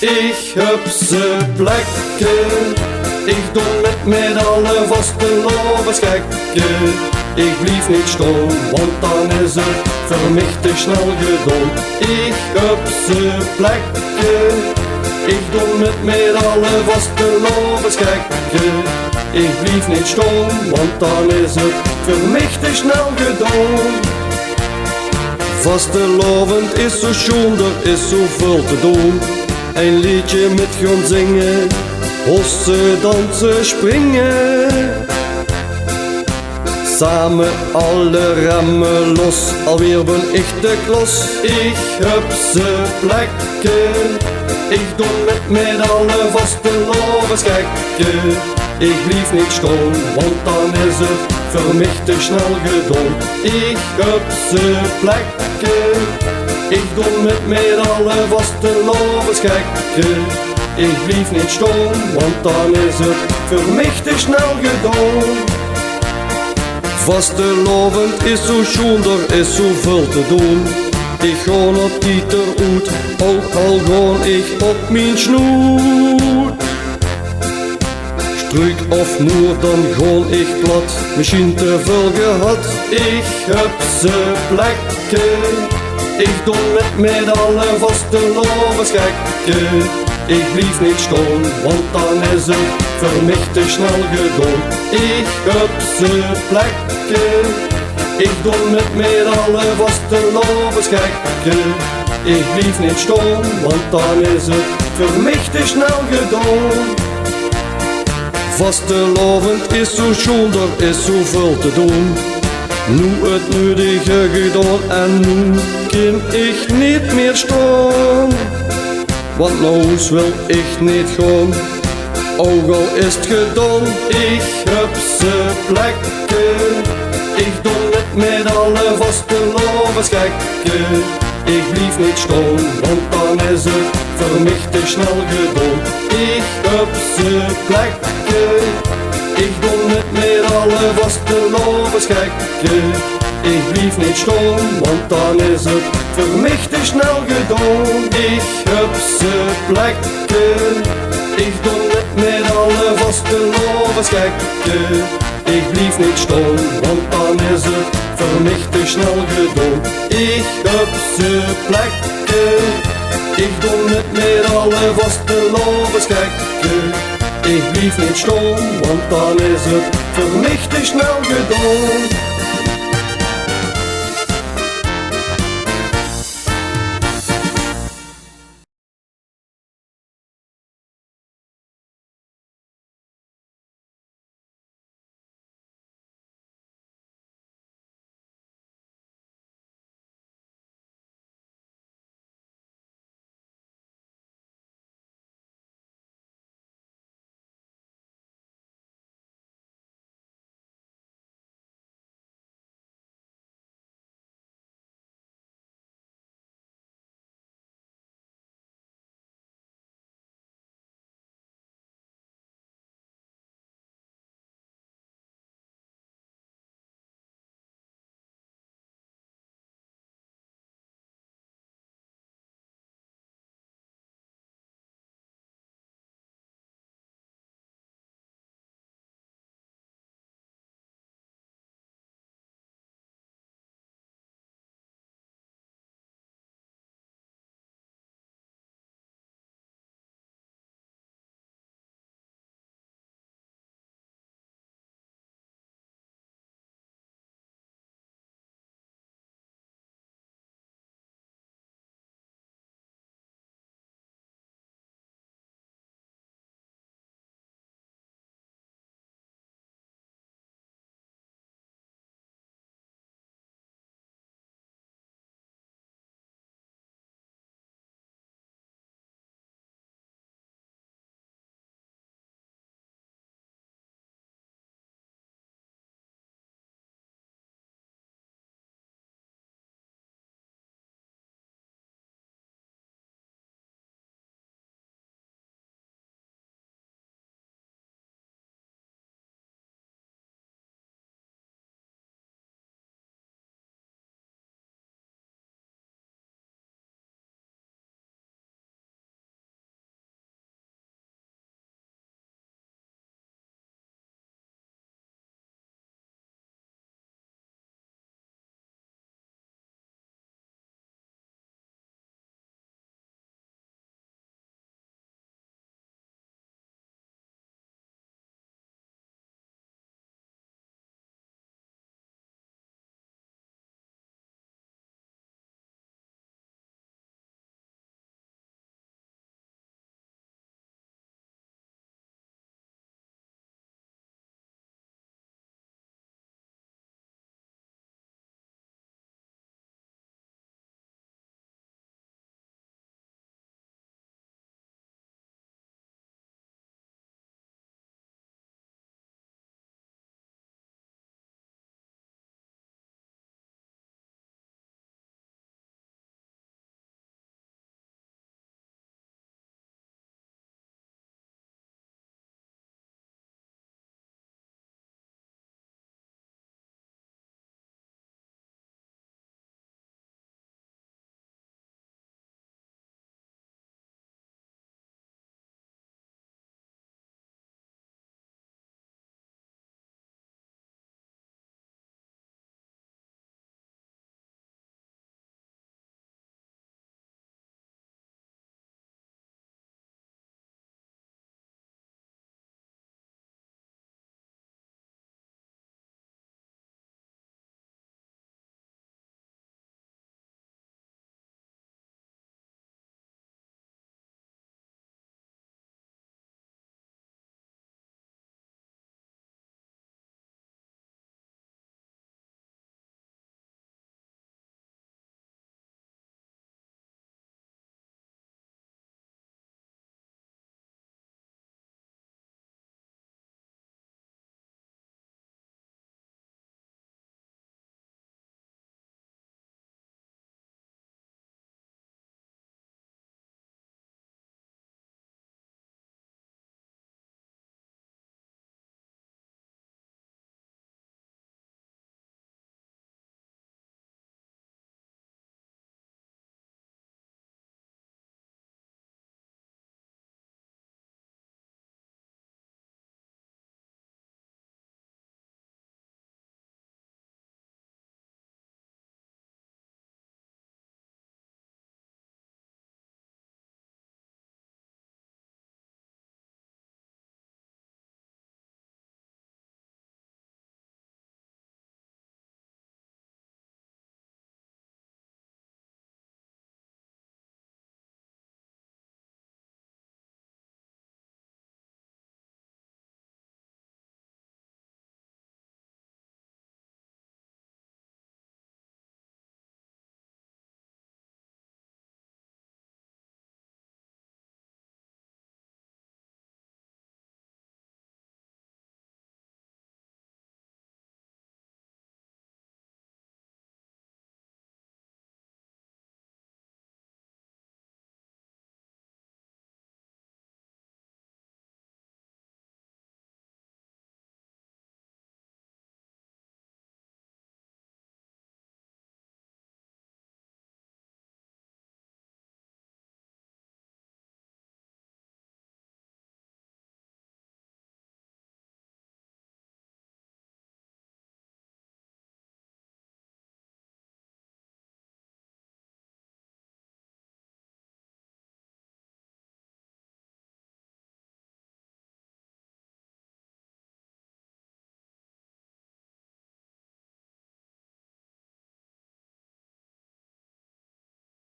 Ik heb ze plekken. Ik doe met alle vaste lovers gekken. Ik blijf niet stom, want dan is het voor mij te snel gedaan. Ik heb ze plekken. Ik doe met alle vaste lovers gekken. Ik blijf niet stom, want dan is het voor mij te snel gedaan. Vastelovend is zo schoon, er is zoveel te doen. Een liedje met gaan zingen, hossen, dansen, springen. Samen alle remmen los, alweer ben ik de klos. Ik heb ze plekken. Ik doe met alle vaste lovers gekken. Ik blijf niet stom, want dan is het voor mij te snel gedaan. Ik heb ze plekken. Ik doe met alle vaste lovers gekken. Ik blijf niet stom, want dan is het voor mij te snel gedaan. Vastelovend is zo schoon, er is zoveel te doen. Ik ga naar Pieter uit, ook al ga ik op mijn snoet. Struik of moer, dan ga ik plat, misschien te veel gehad. Ik heb ze plekken. Ik doe met alle vaste lovers gekken. Ik blijf niet stom, want dan is het voor mij te snel gedaan. Ik heb ze plekken. Ik doe met alle vaste lovers gekken. Ik blijf niet stom, want dan is het voor mij te snel gedaan. Vastelovend is zo schoon, er is zoveel te doen. Nu het nodige gedaan en nu kan ik niet meer staan. Want naar huis wil ik niet gaan, ook al is het gedaan. Ik heb ze plekken. Ik doe met alle vaste lovers gekken. Ik blijf niet staan, want dan is het voor mij te snel gedaan. Ik heb ze plekken. Ik doe met alle vaste lovers gekken. Ik blijf niet stom, want dan is het voor mij te snel gedaan. Ik heb ze plekken. Ik doe met alle vaste lovers gekken. Ik blijf niet stom, want dan is het voor mij te snel gedaan. Ik heb ze plekken. Ik doe met alle vaste lovers gekken. Ik blijf niet stom, want dan is het voor mij te snel gedaan.